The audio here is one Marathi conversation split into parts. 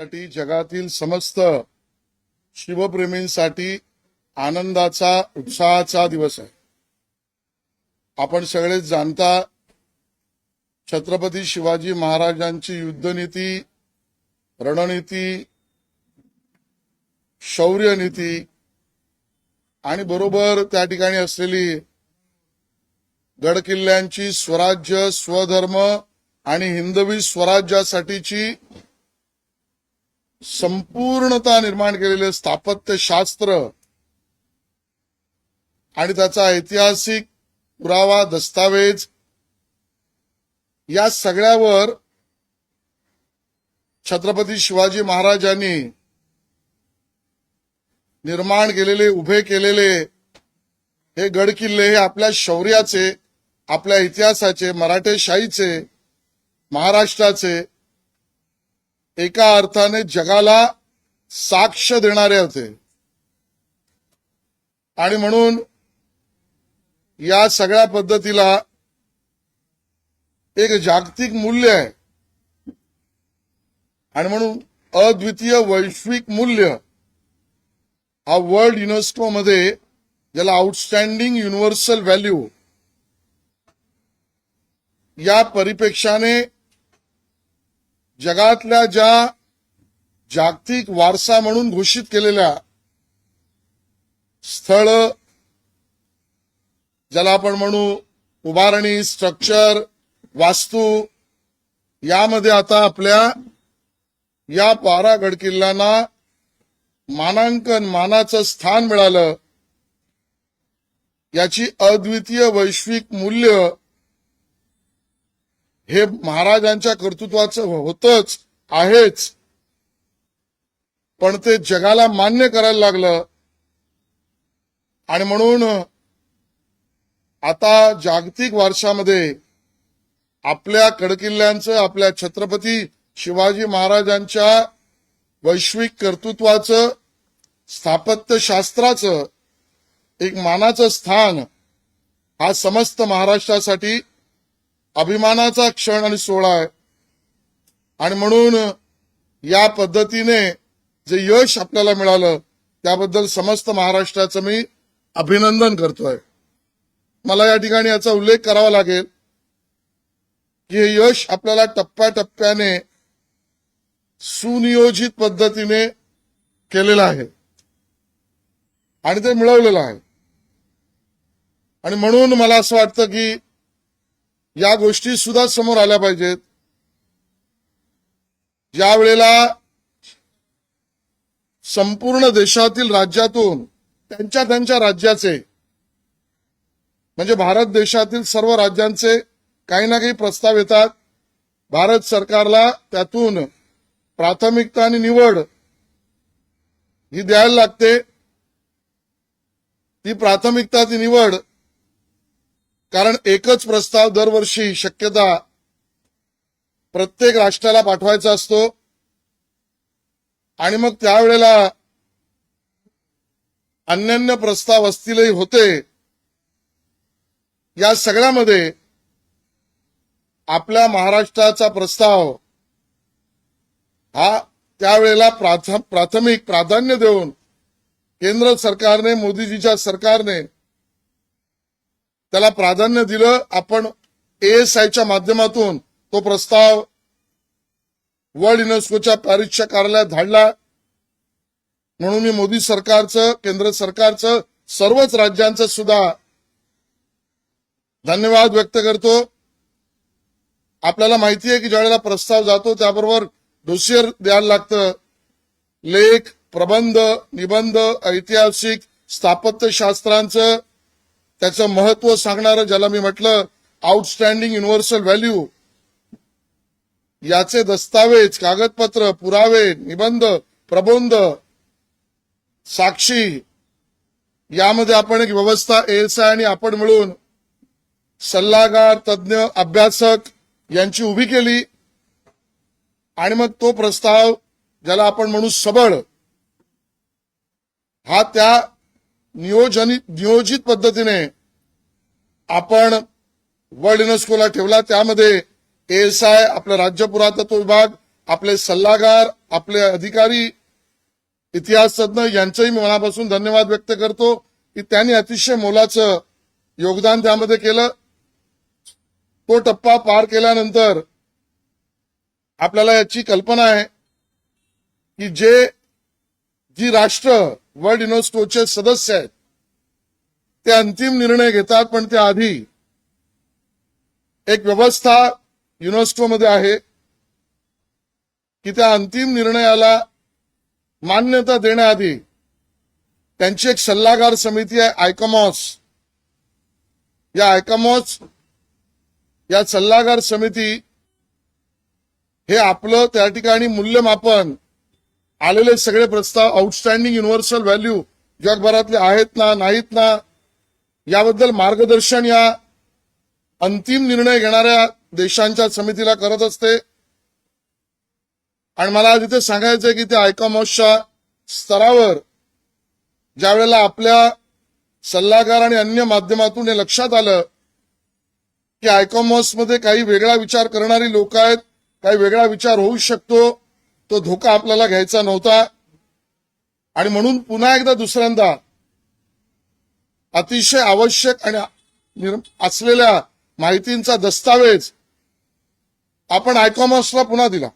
साठी जगातील समस्त शिवप्रेमींसाठी आनंदाचा उत्साहाचा दिवस आहे। आपण सगळेच जाणता छत्रपती शिवाजी महाराजांची युद्धनीती, रणनीती, शौर्यनीती आणि बरोबर त्या ठिकाणी असलेली गडकिल्ल्यांची स्वराज्य, स्वधर्म आणि हिंदवी स्वराज्यासाठीची संपूर्णता निर्माण केलेले स्थापत्य शास्त्र आणि त्याचा ऐतिहासिक पुरावा, दस्तावेज या सगळ्यावर छत्रपती शिवाजी महाराजांनी निर्माण केलेले, उभे केलेले हे गडकिल्ले हे आपल्या शौर्याचे, आपल्या इतिहासाचे, मराठेशाहीचे, महाराष्ट्राचे एका अर्थाने जगाला साक्ष देणारे होते। आणि म्हणून या सगळ्या पद्धतीला एक जागतिक मूल्य आहे आणि म्हणून अद्वितीय वैश्विक मूल्य हा वर्ल्ड युनेस्को मध्ये ज्याला आउटस्टँडिंग युनिव्हर्सल व्हॅल्यू या परिप्रेक्षाने जगातल्या ज्या जागतिक वारसा म्हणून घोषित केलेल्या स्थळ, ज्याला आपण म्हणू उभारणी, स्ट्रक्चर, वास्तू, यामध्ये आता आपल्या या 12 गडकिल्ल्यांना मानांकन, मानाचं स्थान मिळालं। याची अद्वितीय वैश्विक मूल्य हे महाराजांच्या कर्तृत्वाचं होतच आहेच, पण ते जगाला मान्य करायला लागलं। आणि म्हणून आता जागतिक वारशामध्ये आपल्या गडकिल्ल्यांचं, आपल्या छत्रपती शिवाजी महाराजांच्या वैश्विक कर्तृत्वाचं, स्थापत्यशास्त्राचं एक मानाचं स्थान हा समस्त महाराष्ट्रासाठी अभिमानाचा क्षण आणि सोहळा आहे। आणि म्हणून या पद्धतीने जे यश आपल्याला मिळालं त्याबद्दल समस्त महाराष्ट्राचं मी अभिनंदन करतोय। मला या ठिकाणी याचा उल्लेख करावा लागेल की हे यश आपल्याला टप्प्याटप्प्याने सुनियोजित पद्धतीने केलेलं आहे आणि ते मिळवलेलं आहे। आणि म्हणून मला असं वाटतं की या गोष्टी सुद्धा समोर आल्या पाहिजेत। ज्या वेळेला संपूर्ण देशातील राज्यातून त्यांच्या राज्याचे म्हणजे भारत देशातील सर्व राज्यांचे काही ना काही प्रस्ताव येतात, भारत सरकारला त्यातून प्राथमिकता आणि निवड ही द्यायला लागते। ती प्राथमिकता, ती निवड, कारण एकच प्रस्ताव दरवर्षी शक्यता प्रत्येक राष्ट्राला पाठवायचा असतो आणि मग त्यावेळेला अन्यान्य प्रस्ताव असतीलही होते। या सगळ्यामध्ये आपल्या महाराष्ट्राचा प्रस्ताव हा त्यावेळेला प्राथमिक प्राधान्य देऊन केंद्र सरकारने, मोदीजीच्या सरकारने त्याला प्राधान्य दिलं। आपण ASIच्या माध्यमातून तो प्रस्ताव वर्ल्ड युनेस्कोच्या पॅरिसच्या कार्यालयात धाडला। म्हणून मी मोदी सरकारचं, केंद्र सरकारचं, सर्वच राज्यांचं सुद्धा धन्यवाद व्यक्त करतो। आपल्याला माहिती आहे की ज्यावेळेला प्रस्ताव जातो त्याबरोबर डोसियर द्यायला लागतं, लेख, प्रबंध, निबंध, ऐतिहासिक, स्थापत्यशास्त्रांचं त्याचं महत्व सांगणारं, ज्याला मी म्हटलं आउटस्टँडिंग युनिव्हर्सल व्हॅल्यू, याचे दस्तावेज, कागदपत्र, पुरावे, निबंध, प्रबंध, साक्षी, यामध्ये आपण एक व्यवस्था ASI आणि आपण मिळून सल्लागार, तज्ञ, अभ्यासक यांची उभी केली। आणि मग तो प्रस्ताव, ज्याला आपण म्हणू सबळ, हा त्या नियोजित पद्धतीने आपण वर्ल्ड युनेस्कोला ठेवला। त्यामध्ये ASI, आपला राज्य पुरातत्व विभाग आपले सल्लागार, आपले अधिकारी, इतिहास तज्ञ यांचंही मी मनापासून धन्यवाद व्यक्त करतो की त्यांनी अतिशय मोलाचं योगदान त्यामध्ये केलं. तो टप्पा पार केल्यानंतर आपल्याला याची कल्पना आहे की जी राष्ट्र वर्ल्ड युनेस्कोचे सदस्य आहेत ते अंतिम निर्णय घेतात, पण त्याआधी एक व्यवस्था युनेस्कोमध्ये आहे की त्या अंतिम निर्णयाला मान्यता देण्याआधी त्यांची एक सल्लागार समिती आहे आयकॉमॉस. या आयकॉमॉस या सल्लागार समिती हे आपलं त्या ठिकाणी मूल्यमापन, आलेले सगळे प्रस्ताव, आउटस्टँडिंग युनिव्हर्सल व्हॅल्यू जगभरातले आहेत ना नाहीत ना याबद्दल मार्गदर्शन या अंतिम निर्णय घेणाऱ्या देशांच्या समितीला करत असते. आणि मला आज इथे सांगायचंय की त्या आयकॉमॉसच्या स्तरावर ज्या वेळेला आपल्या सल्लागार आणि अन्य माध्यमातून हे लक्षात आलं की आयकॉमॉसमध्ये काही वेगळा विचार करणारी लोक आहेत, काही वेगळा विचार होऊ शकतो, तो धोका आपल्याला घ्यायचा नव्हता. आणि म्हणून पुन्हा एकदा दुसऱ्यांदा अतिशय आवश्यक आणि असलेल्या माहितींचा दस्तावेज आपण आयकॉमॉसला पुन्हा दिला.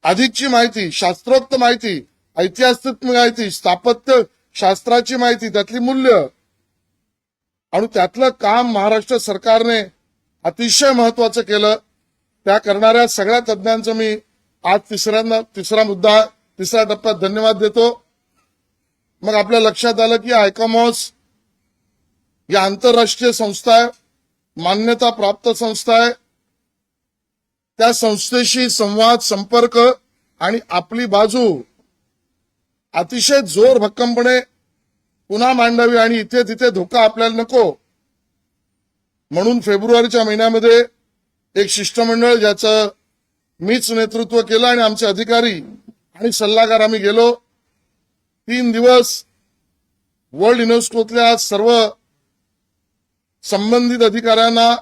अधिकची माहिती, शास्त्रोक्त माहिती, ऐतिहासिक माहिती, स्थापत्य शास्त्राची माहिती, त्यातली मूल्य आणि त्यातलं काम महाराष्ट्र सरकारने अतिशय महत्वाचं केलं. त्या करणाऱ्या सगळ्या तज्ञांचं मी आज तिसऱ्या टप्प्यात धन्यवाद देतो. मग आपल्या लक्षात आलं की आयकॉमॉस या आंतरराष्ट्रीय संस्था आहे, मान्यता प्राप्त संस्था आहे. त्या संस्थेशी संवाद, संपर्क आणि आपली बाजू अतिशय जोर भक्कमपणे पुन्हा मांडावी आणि इथे तिथे धोका आपल्याला नको. म्हणून फेब्रुवारीच्या महिन्यामध्ये एक शिष्टमंडळ ज्याचं मीच नेतृत्व केलं आणि आमचे अधिकारी आणि सल्लागार आम्ही गेलो. 3 दिवस वर्ल्ड युनेस्कोतल्या सर्व संबंधित अधिकाऱ्यांना,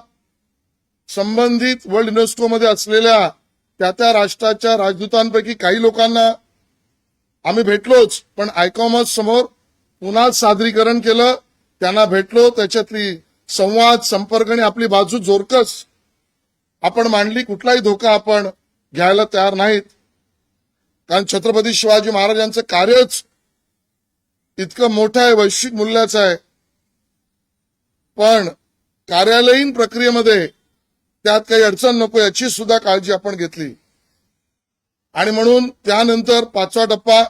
संबंधित वर्ल्ड युनेस्कोमध्ये असलेल्या त्या राष्ट्राच्या राजदूतांपैकी काही लोकांना आम्ही भेटलोच, पण आयकॉमॉस समोर पुन्हा सादरीकरण केलं. त्यांना भेटलो, त्याच्यातली संवाद, संपर्क आणि आपली बाजू जोरकस आपण मांडली. कुठलाही धोका आपण घ्यायला तयार नाहीत, कारण छत्रपती शिवाजी महाराजांचं कार्यच इतकं मोठं आहे, वैश्विक मूल्याचं आहे. पण कार्यालयीन प्रक्रियेमध्ये त्यात काही अडचण नको याची सुद्धा काळजी आपण घेतली. आणि म्हणून त्यानंतर 5वा टप्पा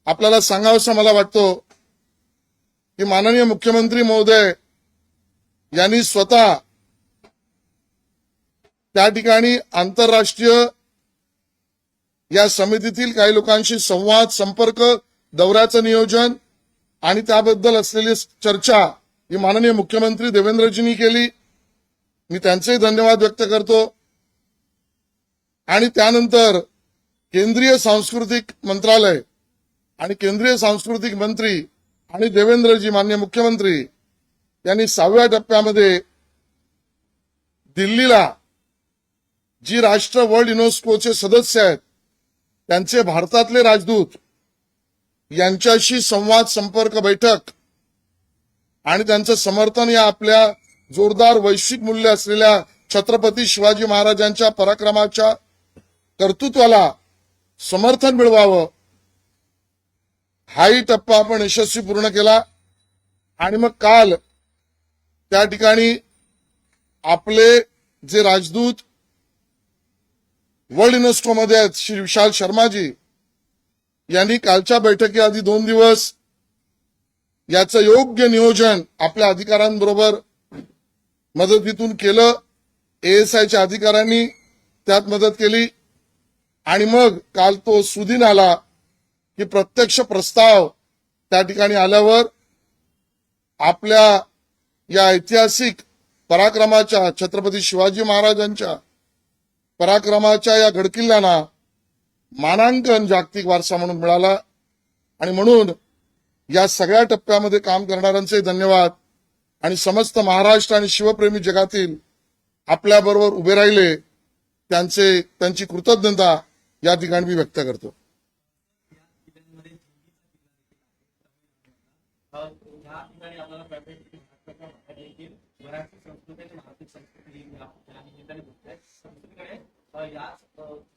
आपल्याला सांगावासा मला वाटतो की माननीय मुख्यमंत्री महोदय यांनी स्वतः त्या ठिकाणी आंतरराष्ट्रीय या समितीतील काही लोकांशी संवाद, संपर्क, दौऱ्याचं नियोजन आणि त्याबद्दल असलेली चर्चा ही माननीय मुख्यमंत्री देवेंद्रजींनी केली. मी त्यांचेही धन्यवाद व्यक्त करतो. आणि त्यानंतर केंद्रीय सांस्कृतिक मंत्रालय आणि केंद्रीय सांस्कृतिक मंत्री आणि देवेंद्रजी माननीय मुख्यमंत्री यांनी 6व्या टप्प्यामध्ये दिल्लीला जी राष्ट्र वर्ल्ड युनेस्कोचे सदस्य आहेत त्यांचे भारतातले राजदूत यांच्याशी संवाद, संपर्क, बैठक आणि त्यांचं समर्थन या आपल्या जोरदार वैश्विक मूल्य असलेल्या छत्रपती शिवाजी महाराजांच्या पराक्रमाच्या कर्तृत्वाला समर्थन मिळवावं, हाही टप्पा आपण यशस्वी पूर्ण केला. आणि मग काल त्या ठिकाणी आपले जे राजदूत वर्ल्ड युनेस्कोमध्ये आहेत श्री विशाल शर्माजी यांनी कालच्या बैठकीआधी 2 दिवस याचं योग्य नियोजन आपल्या अधिकाऱ्यांबरोबर मदतीतून केलं. ASIच्या अधिकाऱ्यांनी त्यात मदत केली. आणि मग काल तो सुदिन आला की प्रत्यक्ष प्रस्ताव त्या ठिकाणी आल्यावर आपल्या या ऐतिहासिक पराक्रमाच्या, छत्रपती शिवाजी महाराजांच्या पराक्रमाच्या या गडकिल्ल्यांना मानांकन जागतिक वारसा म्हणून मिळाला. आणि म्हणून या सगळ्या टप्प्यामध्ये काम करणाऱ्यांचे धन्यवाद. आणि समस्त महाराष्ट्र आणि शिवप्रेमी जगातील आपल्याबरोबर उभे राहिले त्यांची कृतज्ञता या ठिकाणी मी व्यक्त करतो. या ठिकाणी आपल्याला मराठी संस्कृती आणि भारतीय संस्कृती या निमित्ताने बोलतोय. संस्कृतीकडे याच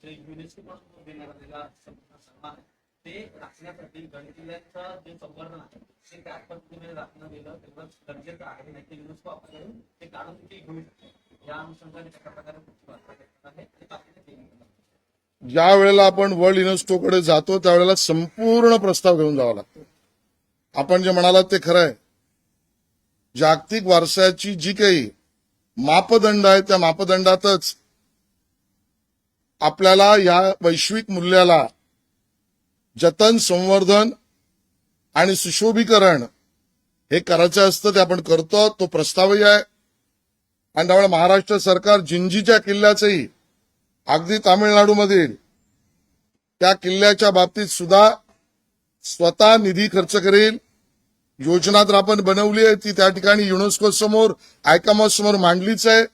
युनेस्को पासून देण्यात आलेला सन्मान आहे ते राखण्यासाठी गडकिल्ल्यांचं जे संवर्धन आहे ते त्याच पद्धतीने राखणं गेलं तेवढंच गरजेचं आहे. नाही तर युनेस्को आपल्याकडून ते काढून देखील घेऊ शकतो. या अनुषंगाने कशा प्रकारे ज्या वेळेला आपण वर्ल्ड युनेस्कोकडे जातो त्यावेळेला संपूर्ण प्रस्ताव घेऊन जावा लागतो. आपण जे म्हणालात ते खरं आहे. जागतिक वारसाची जी काही मापदंड आहे त्या मापदंडातच आपल्याला या वैश्विक मूल्याला जतन, संवर्धन आणि सुशोभीकरण हे करायचं असतं. ते आपण करतो. तो प्रस्तावही आहे. आणि त्यामुळे महाराष्ट्र सरकार जिंजीच्या किल्ल्याचंही अगदी तामिळनाडूमधील त्या किल्ल्याच्या बाबतीत सुद्धा स्वतः निधी खर्च करेल. योजना तर आपण बनवली आहे ती त्या ठिकाणी युनेस्को समोर, आयकॉमॉस समोर मांडलीच आहे.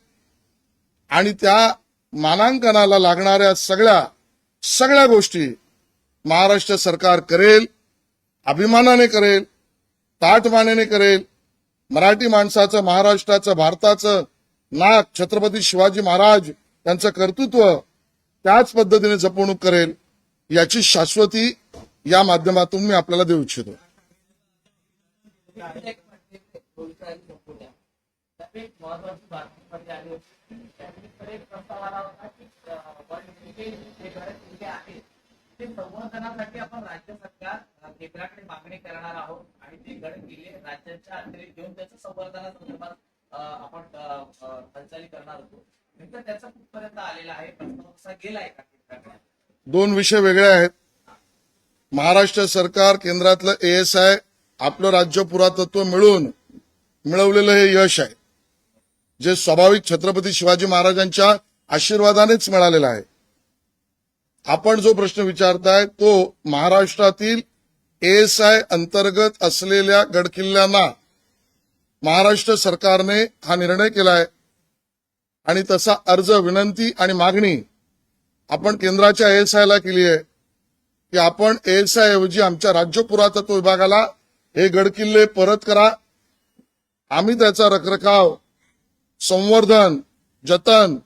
आणि त्या मानांकनाला लागणाऱ्या सगळ्या गोष्टी महाराष्ट्र सरकार करेल, अभिमानाने करेल, ताठमानेने करेल. मराठी माणसाचं, महाराष्ट्राचं, भारताचं नाक छत्रपती शिवाजी महाराज त्यांचं कर्तृत्व त्याच पद्धतीने जपवणूक करेल याची शाश्वती या माध्यमातून मी आपल्याला देऊ इच्छितो. संवर्धनासाठी आपण राज्य सरकार केंद्राकडे मागणी करणार आहोत आणि ते गड किल्ले राज्याच्या अतिरिक्त घेऊन त्याचं संवर्धनासंदर्भात आपण हालचाली करणार होतो. नंतर त्याचा कुठपर्यंत आलेला आहे, प्रस्ताव कसा गेलाय का केंद्राकडे? दोन विषय वेगळे आहेत. महाराष्ट्र सरकार केंद्रातलं ASI आपलं राज्य पुरातत्व मिळून मिळवलेलं हे यश आहे, जे स्वाभाविक छत्रपती शिवाजी महाराजांच्या आशीर्वादानेच मिळालेलं आहे. आपण जो प्रश्न विचारताय तो महाराष्ट्रातील ASI अंतर्गत असलेल्या गडकिल्ल्यांना महाराष्ट्र सरकारने हा निर्णय केलाय. आणि तसा अर्ज, विनंती आणि मागणी आपण केंद्राच्या ASI ला केली आहे की आपण ASI ऐवजी आमच्या राज्य पुरातत्व विभागाला हे गडकिल्ले परत करा. आम्ही त्याचा रखरखाव, संवर्धन, जतन,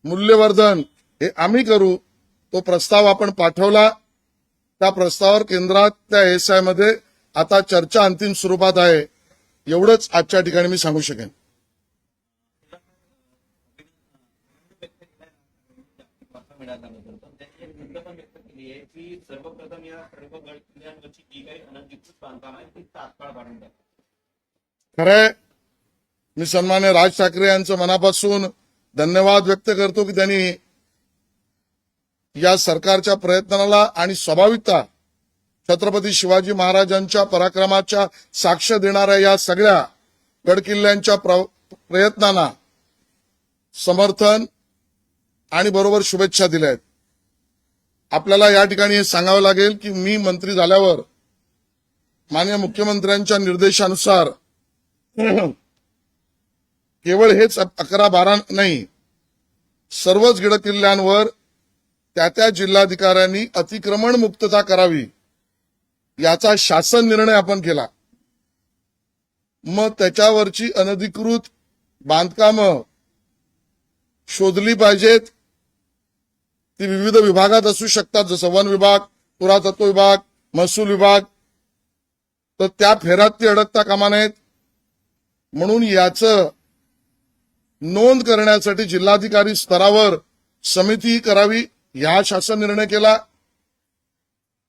मूल्यवर्धन हे आम्ही करू. तो प्रस्ताव आपण पाठवला. त्या प्रस्तावावर केंद्रात त्या ASI मध्ये आता चर्चा अंतिम स्वरूपात आहे. एवढंच आजच्या ठिकाणी मी सांगू शकेन. सर्वप्रथम या सर्व गड किल्ल्यांवरची जी काही अनधिकृत बांधकाम आहे ती तात्काळ काढून द्या. खरंय, मी सन्मान्य राज ठाकरे यांचं मनापासून धन्यवाद व्यक्त करतो की त्यांनी या सरकारच्या प्रयत्नाला आणि स्वाभाविकता छत्रपती शिवाजी महाराजांच्या पराक्रमाच्या साक्ष देणाऱ्या या सगळ्या गडकिल्ल्यांच्या प्रयत्नांना समर्थन आणि बरोबर शुभेच्छा दिल्या आहेत. आपल्याला या ठिकाणी हे सांगावं लागेल की मी मंत्री झाल्यावर माननीय मुख्यमंत्र्यांच्या निर्देशानुसार केवळ हेच 11-12 नाही, सर्वच गडकिल्ल्यांवर त्या जिल्हाधिकाऱ्यांनी अतिक्रमण मुक्तता करावी याचा शासन निर्णय आपण केला. मग त्याच्यावरची अनधिकृत बांधकामं शोधली पाहिजेत. ती विविध विभागात असू शकतात, जसं वन विभाग, पुरातत्व विभाग, महसूल विभाग. तर त्या फेऱ्यात ती अडकता कामा नयेत. म्हणून याचं नोंद करण्यासाठी जिल्हाधिकारी स्तरावर समिती करावी हा शासन निर्णय केला.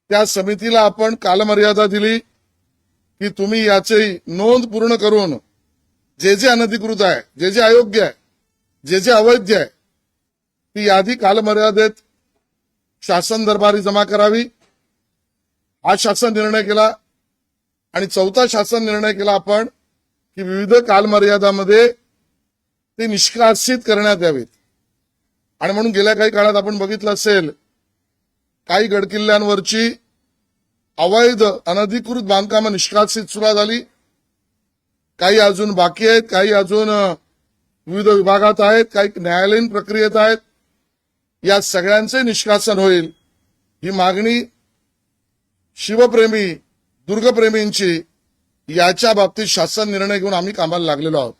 त्या समितीला आपण कालमर्यादा दिली की तुम्ही याची नोंद पूर्ण करून जे अनधिकृत आहे, जे अयोग्य आहे, जे अवैध आहे ती यादी कालमर्यादेत शासन दरबारी जमा करावी. हा शासन निर्णय केला. आणि चौथा शासन निर्णय केला आपण की विविध कालमर्यादामध्ये ते निष्कासित करण्यात यावेत. आणि म्हणून गेल्या काही काळात आपण बघितलं असेल काही गडकिल्ल्यांवरची अवैध अनधिकृत बांधकामं निष्कासित सुरू झाली. काही अजून बाकी आहेत, काही अजून विविध विभागात आहेत, काही न्यायालयीन प्रक्रियेत आहेत. या सगळ्यांचे निष्कासन होईल ही मागणी शिवप्रेमी दुर्गप्रेमींची याच्या बाबतीत शासन निर्णय घेऊन आम्ही कामाला लागलेलो आहोत.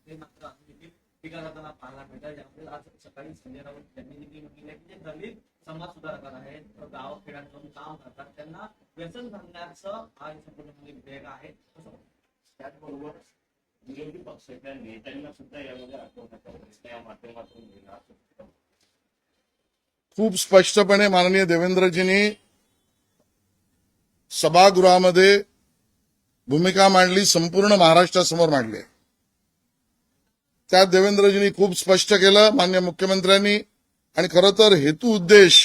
ते मात्र देखील टीका करताना पाहायला मिळतात. यामध्ये आज सकाळी संजय राऊत यांनी देखील म्हटले की जे दलित समाज सुधारक आहेत गावखेड्यात जाऊन काम करतात त्यांना व्यसन घालण्याचं हा संपूर्ण विधेयक आहे असं म्हणतात. त्याचबरोबर विरोधी पक्षाच्या नेत्यांना सुद्धा यामध्ये आठवण्याचा प्रयत्न या माध्यमातून केला. खूप स्पष्टपणे माननीय देवेंद्रजींनी सभागृहामध्ये भूमिका मांडली, संपूर्ण महाराष्ट्रासमोर मांडली. त्यात देवेंद्रजींनी खूप स्पष्ट केलं माननीय मुख्यमंत्र्यांनी, आणि खरं तर हेतू उद्देश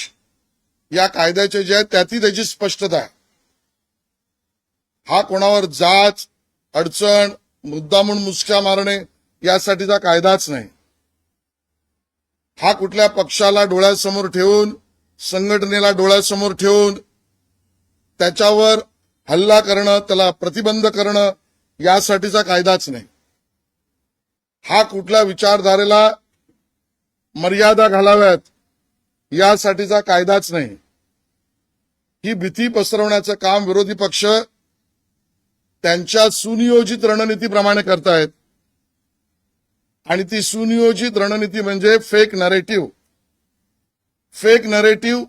या कायद्याचे जे आहेत त्यातही त्याची स्पष्टता आहे. हा कोणावर जाच अडचण मुद्दामून मुसक्या मारणे यासाठीचा कायदाच नाही. हा कुठल्या पक्षाला डोळ्यासमोर ठेवून संघटनेला डोळ्यासमोर ठेवून त्याच्यावर हल्ला करणं त्याला प्रतिबंध करणं यासाठीचा कायदाच नाही. हा कुठल्या विचारधारेला मर्यादा घालाव्यात यासाठीचा कायदाच नाही. ही भीती पसरवण्याचं काम विरोधी पक्ष त्यांच्या सुनियोजित रणनीतीप्रमाणे करतायत, आणि ती सुनियोजित रणनीती म्हणजे फेक नरेटिव्ह. फेक नरेटिव्ह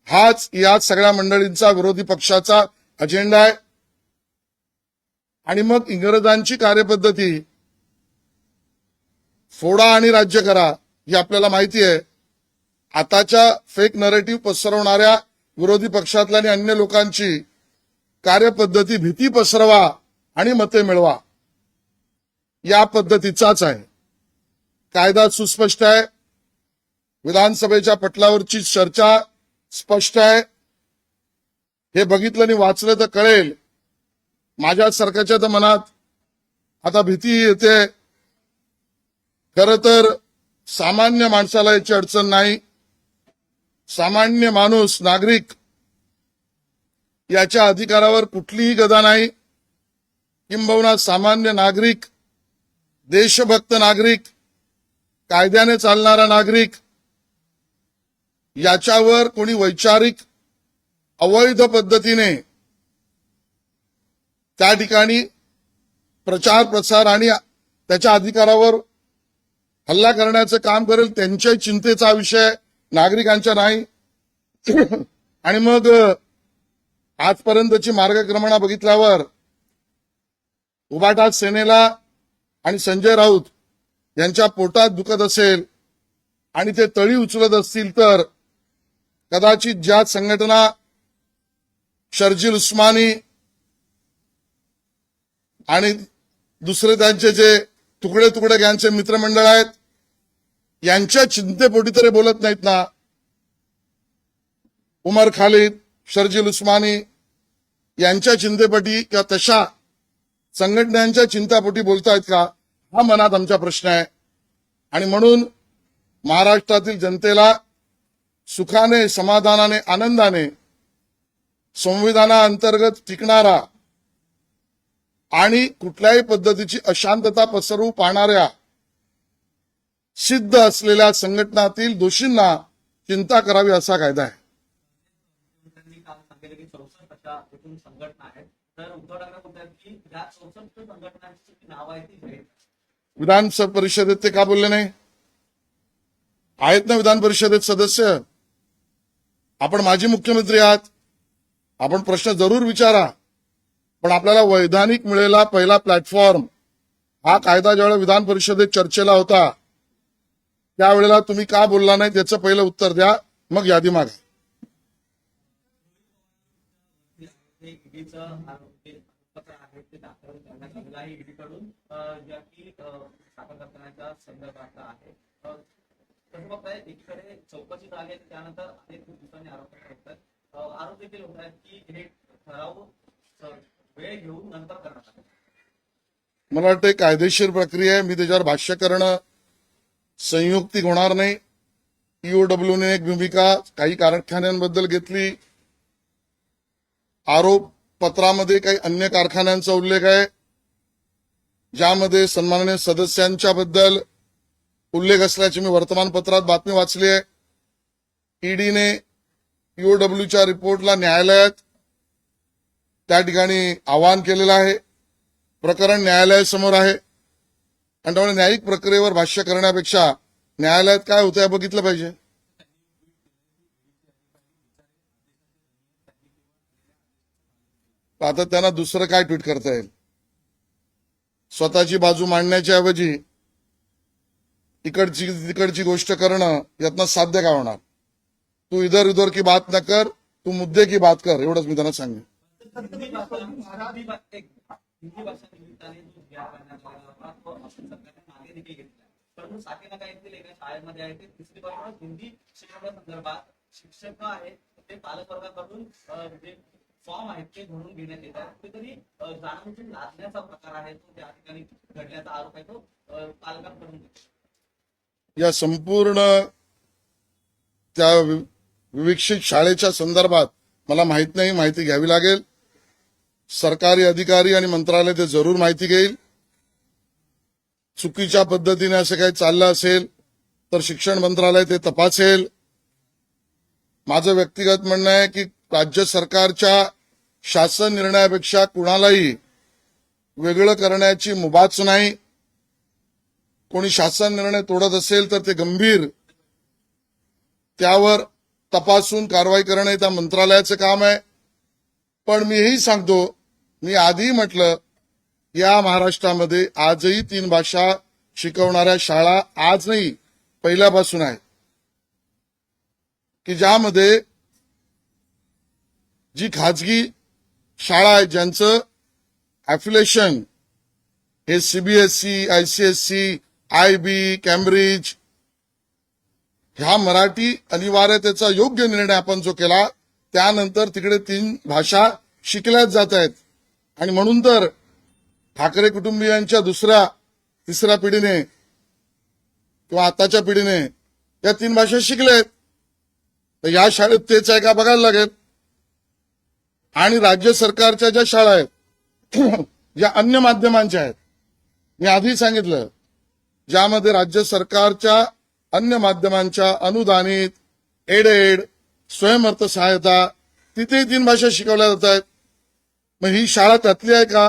हाच या सगळ्या मंडळींचा विरोधी पक्षाचा अजेंडा आहे. आणि मग इंग्रजांची कार्यपद्धती फोडा आणि राज्य करा ही आपल्याला माहिती आहे. आताच्या फेक नरेटिव्ह पसरवणाऱ्या विरोधी पक्षातल्या आणि अन्य लोकांची कार्यपद्धती भीती पसरवा आणि मते मिळवा या पद्धतीचाच आहे. कायदा सुस्पष्ट आहे, विधानसभेच्या पटलावरची चर्चा स्पष्ट आहे. हे बघितलं आणि वाचलं तर कळेल. माझ्या सरकारच्या तर मनात आता भीती येते. खरं तर सामान्य माणसाला याची अडचण नाही. सामान्य माणूस नागरिक याच्या अधिकारावर कुठलीही गदा नाही. किंबहुना सामान्य नागरिक, देशभक्त नागरिक, कायद्याने चालणारा नागरिक याच्यावर कोणी वैचारिक अवैध पद्धतीने त्या ठिकाणी प्रचार प्रसार आणि त्याच्या अधिकारावर हल्ला करण्याचं काम करेल त्यांच्या चिंतेचा विषय नागरिकांच्या नाही. आणि मग आजपर्यंतची मार्गक्रमणा बघितल्यावर उभाटा सेनेला आणि संजय राऊत यांच्या पोटात दुखत असेल आणि ते तळी उचलत असतील तर कदाचित ज्या संघटना शर्जील उस्मानी आणि दुसरे त्यांचे जे तुकडे तुकडे गँगचे मित्रमंडळ आहेत यांच्या चिंतेपोटी तरी बोलत नाहीत ना. उमर खालिद, शर्जील उस्मानी यांच्या चिंतेपोटी किंवा तशा संघटनांच्या चिंतापोटी बोलतायत का, हा मनात आमचा प्रश्न आहे. आणि म्हणून महाराष्ट्रातील जनतेला सुखाने, समाधानाने, आनंदाने संविधानाअंतर्गत टिकणारा आणि कुठल्याही पद्धतीची अशांतता पसरवू पाहणाऱ्या सिद्ध असलेल्या संघटनातील दोषींना चिंता करावी असा कायदा आहे. त्यांनी काल सांगितलं की 64 अशा एकूण संघटना आहेत. तर उद्धव ठाकरे म्हणतात की या 64 संघटनांची जी नाव आहे ती जाहीर. विधान परिषदेत ते का बोलले नाही? आहेत ना विधान परिषदेत सदस्य. आपण माजी मुख्यमंत्री आहात, आपण प्रश्न जरूर विचारा. पण आपल्याला वैधानिक मिळेला पहिला प्लॅटफॉर्म हा कायदा ज्यावेळेला विधान परिषदेत चर्चेला होता त्यावेळेला तुम्ही का बोलला नाही त्याचं पहिलं उत्तर द्या, मग यादी मागा. ईडीचं पत्र आहे ते दाखल करण्यात आलेलं आहे ईडीकडून, ज्या की साखर कारखान्याच्या संदर्भात आहे. कसं बघताय, एकीकडे चौकशी झाली त्यानंतर अनेक दिवसांनी आरोप करतात, आरोप देखील होत आहेत की हे ठराव वेळ घेऊन नंतर करण्यात आले. मला वाटतं कायदेशीर प्रक्रिया आहे, मी त्याच्यावर भाष्य करणं संयुक्तिक होणार नाही. ईओडब्ल्यूने एक भूमिका काही कारखान्यांबद्दल घेतली. आरोप पत्रामध्ये काही अन्य कारखान्यांचा उल्लेख आहे. ज्यामध्ये सन्माननीय सदस्यांच्या बद्दल उल्लेख असल्याची मी वर्तमानपत्रात बातमी वाचली आहे. ईडीने पीओडब्ल्यूच्या रिपोर्टला न्यायालयात त्या ठिकाणी आवाहन केलेलं आहे. प्रकरण न्यायालयासमोर आहे आणि त्यामुळे न्यायिक प्रक्रियेवर भाष्य करण्यापेक्षा न्यायालयात काय होतं हे बघितलं पाहिजे. आता त्यांना दुसरं काय ट्विट करता येईल. स्वतःची बाजू मांडण्याच्या ऐवजी इकडची तिकडची गोष्ट करणं यातनं साध्य काय होणार. तू इधर उधर की बात न कर, तू मुद्दे की बात कर, एवढंच मी त्यांना सांगेन. हिंदी भाषा निमित्ताने जो घ्या करण्यात आला होता तो आपण सरकारने मागे देखील घेतला. परंतु साठेला काय येतील एका शाळेमध्ये आहे ते तिसरी पासूनच हिंदी शिकवण्या संदर्भात शिक्षक आहेत ते पालकवर्गाकडून जे फॉर्म आहेत ते भरून घेण्यात येत आहेत. कुठेतरी जाणून लादण्याचा प्रकार आहे तो त्या ठिकाणी घडल्याचा आरोप आहे तो पालकांकडून. या संपूर्ण त्या विवेक्षित शाळेच्या संदर्भात मला माहित नाही, माहिती घ्यावी लागेल. सरकारी अधिकारी आणि मंत्रालय ते जरूर माहिती घेईल. चुकीच्या पद्धतीने असं काही चाललं असेल तर शिक्षण मंत्रालय ते तपासेल. माझं व्यक्तिगत म्हणणं आहे की राज्य सरकारच्या शासन निर्णयापेक्षा कुणालाही वेगळं करण्याची मुभाच नाही. कोणी शासन निर्णय तोडत असेल तर ते गंभीर त्यावर तपासून कारवाई करणे त्या मंत्रालयाचं काम आहे. पण मी हेही सांगतो, मी आधी म्हटलं या महाराष्ट्रामध्ये आजही 3 भाषा शिकवणाऱ्या शाळा आज नाही पहिल्यापासून आहेत की ज्यामध्ये जी खाजगी शाळा आहे ज्यांचं ॲफिलेशन हे सीबीएसई, आयसीएसई, आयबी, कॅम्ब्रिज ह्या मराठी अनिवार्यतेचा योग्य निर्णय आपण जो केला त्यानंतर तिकडे 3 भाषा शिकल्याच जात आहेत. आणि म्हणून तर ठाकरे कुटुंबियांच्या दुसऱ्या तिसऱ्या पिढीने किंवा आताच्या पिढीने या 3 भाषा शिकलेत. तर या शाळेत तेच आहे का बघायला लागेल. आणि राज्य सरकारच्या ज्या शाळा आहेत ज्या अन्य माध्यमांच्या आहेत, मी आधी सांगितलं ज्यामध्ये राज्य सरकारच्या अन्य माध्यमांच्या अनुदानित एडेड स्वयंअर्थ सहायता तिथे 3 भाषा शिकवल्या जात आहेत. मग ही शाळा त्यातली आहे का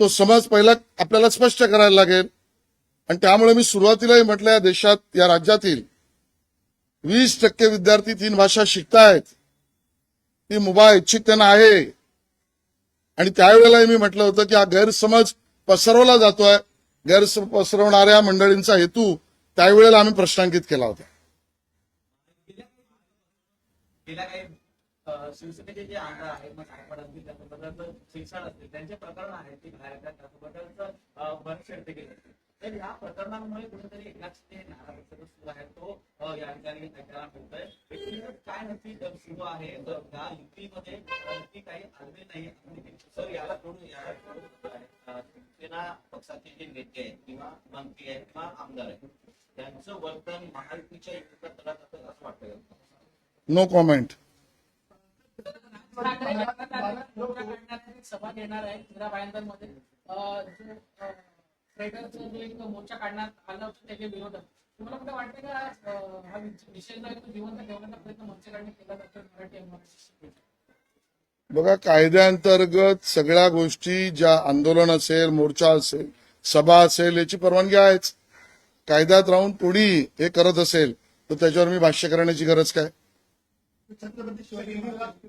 तो समज पहिला आपल्याला स्पष्ट करायला लागेल. आणि त्यामुळे मी सुरुवातीलाही म्हटलं या देशात या राज्यातील 20% विद्यार्थी 3 भाषा शिकतायत ती मुभा इच्छित त्यांना आहे. आणि त्यावेळेलाही मी म्हटलं होतं की हा गैरसमज पसरवला जातोय. गैरसमज पसरवणाऱ्या मंडळींचा हेतू त्यावेळेला आम्ही प्रश्नांकित केला होता. गेल्या काही शिवसेनेचे जे आमदार आहेत मग झारखंड असतील त्यासोबतच शिक्षण असतील त्यांचे प्रकरण आहेत ते बाहेर येतात त्यासोबतच बरखेड देखील असते. तर या प्रकरणांमुळे कुठेतरी एकनाथ शिंदे नाराज सुरू आहे तो या ठिकाणी ऐकायला मिळतोय. एकूणच काय नक्की सुरू आहे त्या युतीमध्ये नक्की काही आलेले नाही. सर याला शिवसेना पक्षाचे जे नेते आहेत किंवा मंत्री आहेत किंवा आमदार आहेत त्यांचं वर्तन महायुतीच्या विरोधात असं वाटतं. No comment. सभा घेणार आहे इंदिरा भायंदरमध्ये ट्रेडरचा जो एक मोर्चा काढण्यात आला होता त्याच्या विरोधात तुम्हाला कुठे वाटतं का हा विषय जो आहे तो जिवंत ठेवण्याचा प्रयत्न मोर्चा काढण्यात केला जातो मराठी. बघा कायद्याअंतर्गत सगळ्या गोष्टी ज्या आंदोलन असेल, मोर्चा असेल, सभा असेल याची परवानगी आहेच. कायद्यात राहून कोणी हे करत असेल तर त्याच्यावर मी भाष्य करण्याची गरज काय. छत्रपती शिवाजी महाराज